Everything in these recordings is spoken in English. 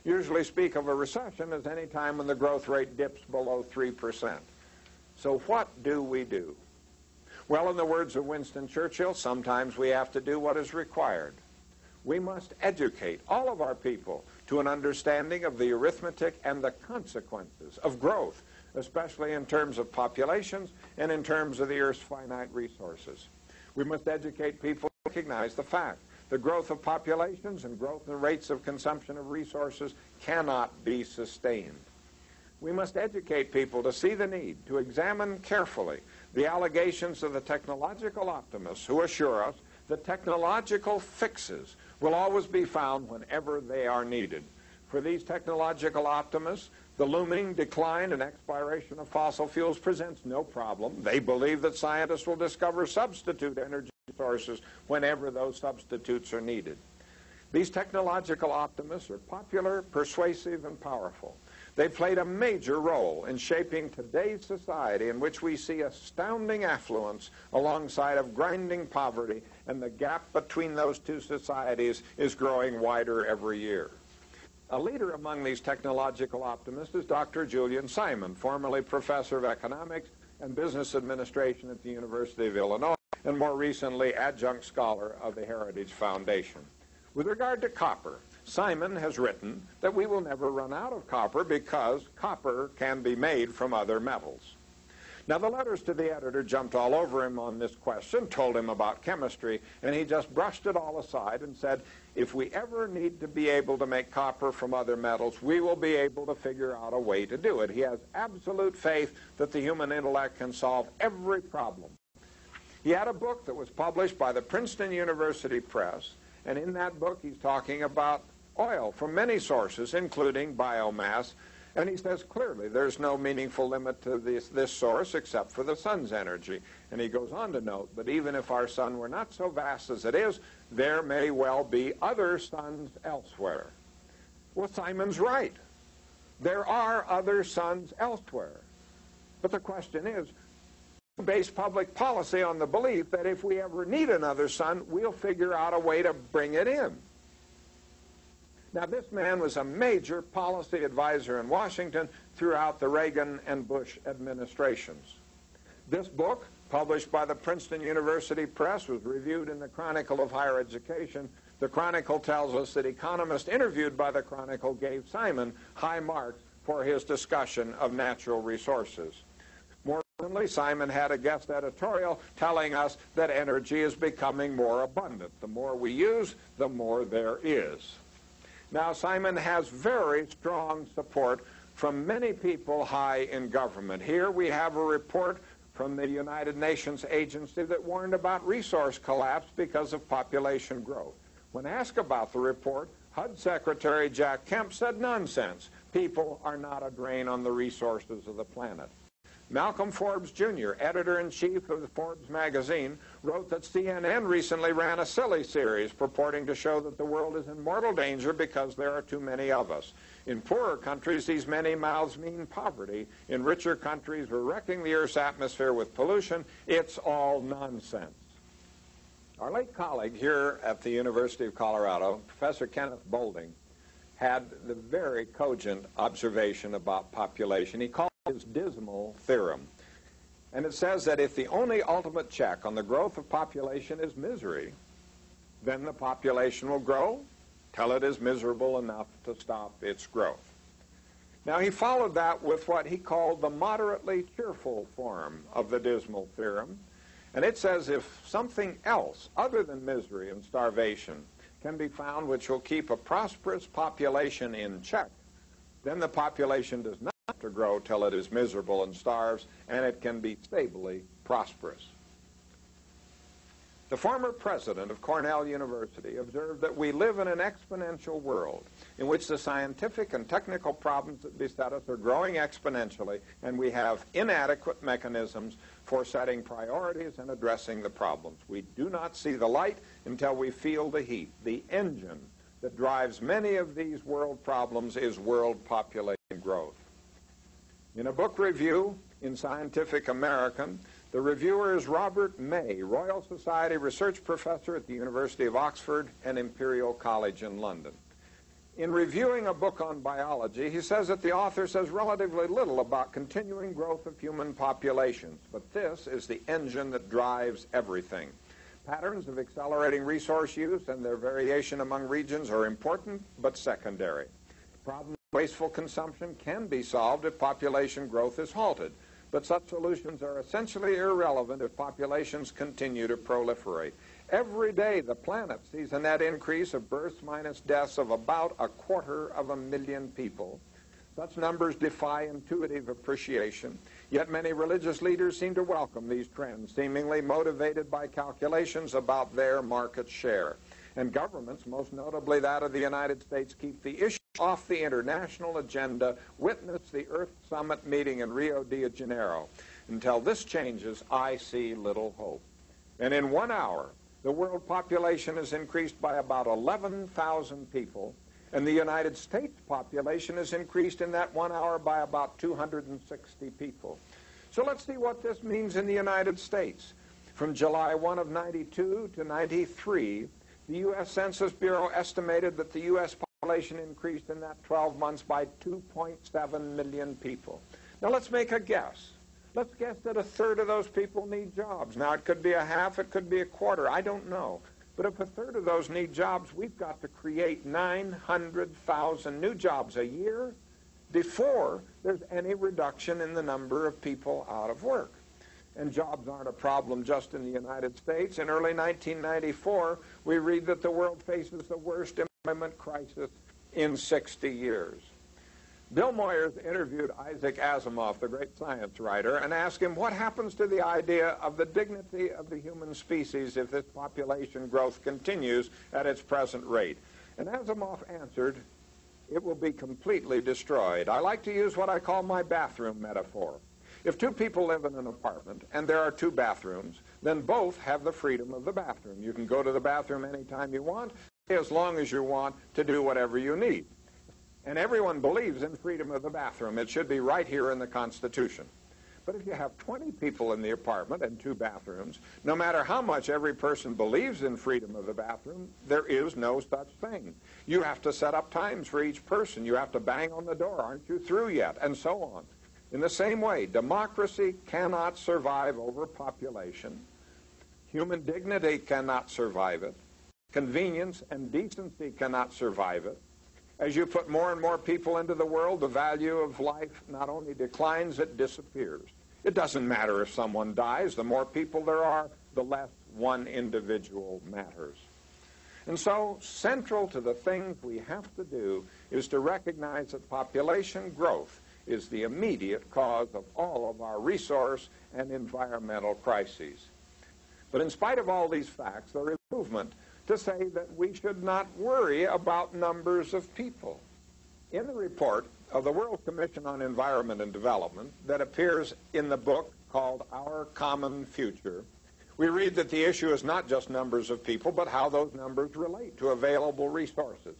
usually speak of a recession as any time when the growth rate dips below 3%. So what do we do? Well, in the words of Winston Churchill, sometimes we have to do what is required. We must educate all of our people to an understanding of the arithmetic and the consequences of growth, especially in terms of populations and in terms of the Earth's finite resources. We must educate people to recognize the fact the growth of populations and growth in rates of consumption of resources cannot be sustained. We must educate people to see the need to examine carefully the allegations of the technological optimists who assure us that technological fixes will always be found whenever they are needed. For these technological optimists, the looming decline and expiration of fossil fuels presents no problem. They believe that scientists will discover substitute energy sources whenever those substitutes are needed. These technological optimists are popular, persuasive, and powerful. They played a major role in shaping today's society, in which we see astounding affluence alongside of grinding poverty, and the gap between those two societies is growing wider every year. A leader among these technological optimists is Dr. Julian Simon, formerly professor of economics and business administration at the University of Illinois, and more recently adjunct scholar of the Heritage Foundation. With regard to copper, Simon has written that we will never run out of copper because copper can be made from other metals. Now, the letters to the editor jumped all over him on this question, told him about chemistry, and he just brushed it all aside and said, if we ever need to be able to make copper from other metals, we will be able to figure out a way to do it. He has absolute faith that the human intellect can solve every problem. He had a book that was published by the Princeton University Press, and in that book he's talking about oil from many sources, including biomass, and he says clearly there's no meaningful limit to this source except for the sun's energy. And he goes on to note that even if our sun were not so vast as it is, there may well be other suns elsewhere. Well, Simon's right. There are other suns elsewhere. But the question is, base public policy on the belief that if we ever need another sun, we'll figure out a way to bring it in. Now, this man was a major policy advisor in Washington throughout the Reagan and Bush administrations. This book, published by the Princeton University Press, was reviewed in the Chronicle of Higher Education. The Chronicle tells us that economists interviewed by the Chronicle gave Simon high marks for his discussion of natural resources. More recently, Simon had a guest editorial telling us that energy is becoming more abundant. The more we use, the more there is. Now, Simon has very strong support from many people high in government. Here we have a report from the United Nations agency that warned about resource collapse because of population growth. When asked about the report, HUD Secretary Jack Kemp said nonsense. People are not a drain on the resources of the planet. Malcolm Forbes Jr., editor-in-chief of the Forbes magazine, wrote that CNN recently ran a silly series purporting to show that the world is in mortal danger because there are too many of us. In poorer countries, these many mouths mean poverty. In richer countries, we're wrecking the Earth's atmosphere with pollution. It's all nonsense. Our late colleague here at the University of Colorado, Professor Kenneth Boulding, had the very cogent observation about population. He called his dismal theorem. And it says that if the only ultimate check on the growth of population is misery, then the population will grow till it is miserable enough to stop its growth. Now, he followed that with what he called the moderately cheerful form of the dismal theorem. And it says if something else other than misery and starvation can be found which will keep a prosperous population in check, then the population does not to grow till it is miserable and starves, and it can be stably prosperous. The former president of Cornell University observed that we live in an exponential world in which the scientific and technical problems that beset us are growing exponentially, and we have inadequate mechanisms for setting priorities and addressing the problems. We do not see the light until we feel the heat. The engine that drives many of these world problems is world population growth. In a book review in Scientific American, the reviewer is Robert May, Royal Society research professor at the University of Oxford and Imperial College in London. In reviewing a book on biology, he says that the author says relatively little about continuing growth of human populations, but this is the engine that drives everything. Patterns of accelerating resource use and their variation among regions are important but secondary. Problems of wasteful consumption can be solved if population growth is halted, but such solutions are essentially irrelevant if populations continue to proliferate. Every day, the planet sees a net increase of births minus deaths of about 250,000 people. Such numbers defy intuitive appreciation, yet many religious leaders seem to welcome these trends, seemingly motivated by calculations about their market share. And governments, most notably that of the United States, keep the issue off the international agenda. Witness the Earth Summit meeting in Rio de Janeiro. Until this changes, I see little hope. And in 1 hour, the world population has increased by about 11,000 people, and the United States population has increased in that 1 hour by about 260 people. So let's see what this means in the United States. From July 1 of 92 to 93, the U.S. Census Bureau estimated that the U.S. population increased in that 12 months by 2.7 million people. Now let's make a guess. Let's guess that a third of those people need jobs. Now, it could be a half, it could be a quarter, I don't know. But if a third of those need jobs, we've got to create 900,000 new jobs a year before there's any reduction in the number of people out of work. And jobs aren't a problem just in the United States. In early 1994, we read that the world faces the worst employment crisis in 60 years. Bill Moyers interviewed Isaac Asimov, the great science writer, and asked him what happens to the idea of the dignity of the human species if this population growth continues at its present rate. And Asimov answered, it will be completely destroyed. I like to use what I call my bathroom metaphor. If two people live in an apartment and there are two bathrooms, then both have the freedom of the bathroom. You can go to the bathroom anytime you want, as long as you want to do whatever you need. And everyone believes in freedom of the bathroom. It should be right here in the Constitution. But if you have 20 people in the apartment and two bathrooms, no matter how much every person believes in freedom of the bathroom, there is no such thing. You have to set up times for each person. You have to bang on the door, aren't you through yet, and so on. In the same way, democracy cannot survive over population. Human dignity cannot survive it. Convenience and decency cannot survive it. As you put more and more people into the world, the value of life not only declines, it disappears. It doesn't matter if someone dies. The more people there are, the less one individual matters. And so, central to the things we have to do is to recognize that population growth is the immediate cause of all of our resource and environmental crises. But in spite of all these facts, there is movement to say that we should not worry about numbers of people. In the report of the World Commission on Environment and Development that appears in the book called Our Common Future, we read that the issue is not just numbers of people, but how those numbers relate to available resources.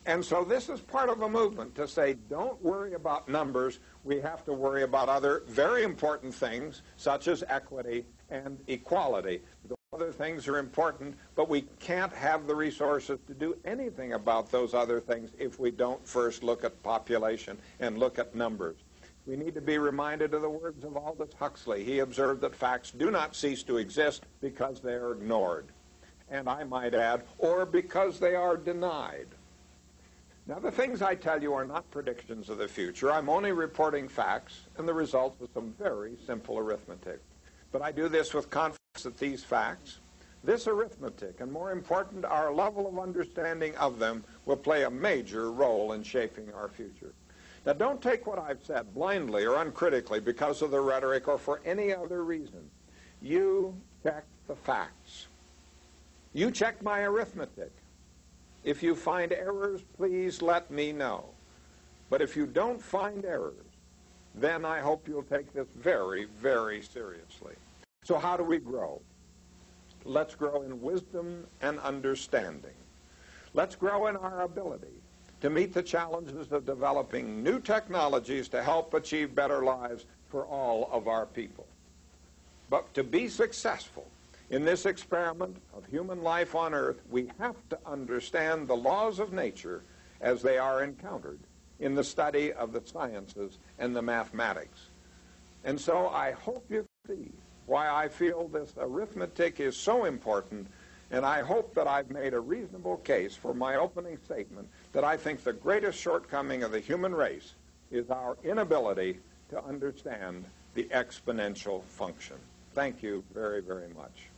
And so this is part of a movement to say, don't worry about numbers. We have to worry about other very important things, such as equity and equality. The other things are important, but we can't have the resources to do anything about those other things if we don't first look at population and look at numbers. We need to be reminded of the words of Aldous Huxley. He observed that facts do not cease to exist because they are ignored. And I might add, or because they are denied. Now, the things I tell you are not predictions of the future. I'm only reporting facts and the results of some very simple arithmetic. But I do this with confidence that these facts, this arithmetic, and more important, our level of understanding of them, will play a major role in shaping our future. Now, don't take what I've said blindly or uncritically because of the rhetoric or for any other reason. You check the facts. You check my arithmetic. If you find errors, please let me know. But if you don't find errors, then I hope you'll take this very, very seriously. So how do we grow? Let's grow in wisdom and understanding. Let's grow in our ability to meet the challenges of developing new technologies to help achieve better lives for all of our people. But to be successful in this experiment of human life on Earth, we have to understand the laws of nature as they are encountered in the study of the sciences and the mathematics. And so I hope you see why I feel this arithmetic is so important, and I hope that I've made a reasonable case for my opening statement that I think the greatest shortcoming of the human race is our inability to understand the exponential function. Thank you very, very much.